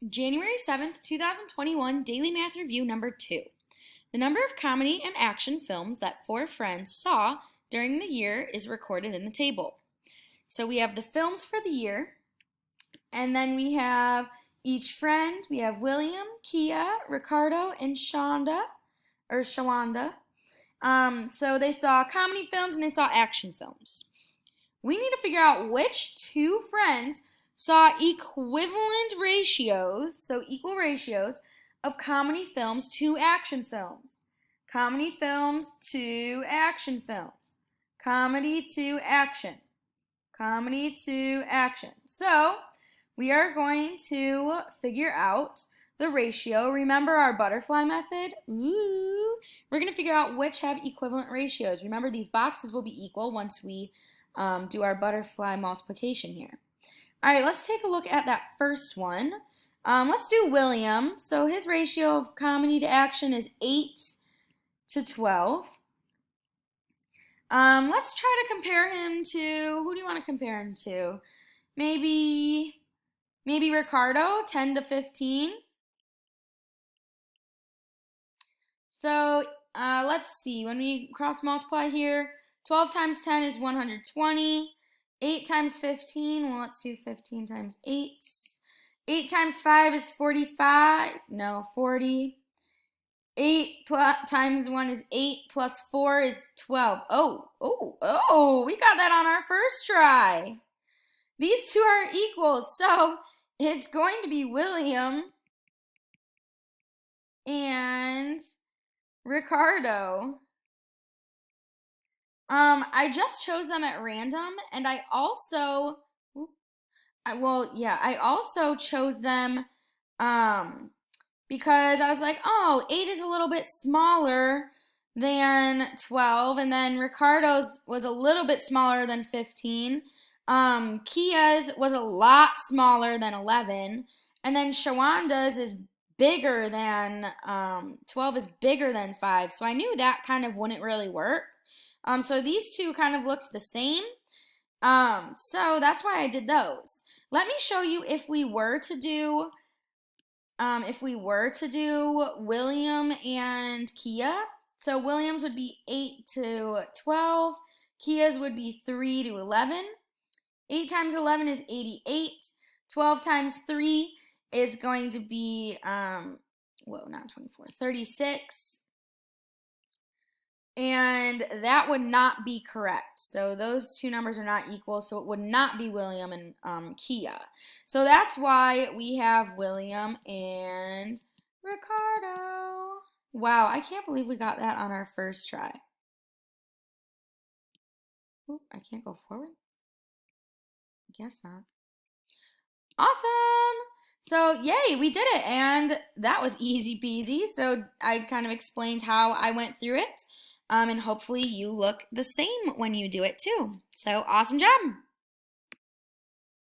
January 7th, 2021, Daily Math Review number 2. The number of comedy and action films that 4 friends saw during the year is recorded in the table. So we have the films for the year, and then we have each friend. We have William, Kia, Ricardo, and Shawanda. So they saw comedy films and they saw action films. We need to figure out which 2 friends saw equivalent ratios, so equal ratios, of comedy films to action films. Comedy films to action films. Comedy to action. Comedy to action. So, we are going to figure out the ratio. Remember our butterfly method? Ooh. We're going to figure out which have equivalent ratios. Remember, these boxes will be equal once we do our butterfly multiplication here. All right, let's take a look at that first one. Let's do William. So his ratio of comedy to action is 8 to 12. Let's try to compare him to, who do you want to compare him to? Maybe Ricardo, 10 to 15. So let's see, when we cross multiply here, 12 times 10 is 120. 8 times 15, well, let's do 15 times 8. 8 times 5 is 45. No, 40. 8 times 1 is 8 plus 4 is 12. Oh, we got that on our first try. These 2 are equal, so it's going to be William and Ricardo. I just chose them at random, and I also chose them because I was like, oh, 8 is a little bit smaller than 12, and then Ricardo's was a little bit smaller than 15. Kia's was a lot smaller than 11, and then Shawanda's is bigger than 12 is bigger than 5, so I knew that kind of wouldn't really work. So these 2 kind of looked the same. So that's why I did those. Let me show you if we were to do William and Kia. So William's would be 8 to 12. Kia's would be 3 to 11. 8 times 11 is 88. 12 times 3 is going to be, 36. And that would not be correct. So those 2 numbers are not equal, so it would not be William and Kia. So that's why we have William and Ricardo. Wow, I can't believe we got that on our first try. Ooh, I can't go forward? I guess not. Awesome! So, yay, we did it, and that was easy peasy. So I kind of explained how I went through it. And hopefully you look the same when you do it too. So awesome job!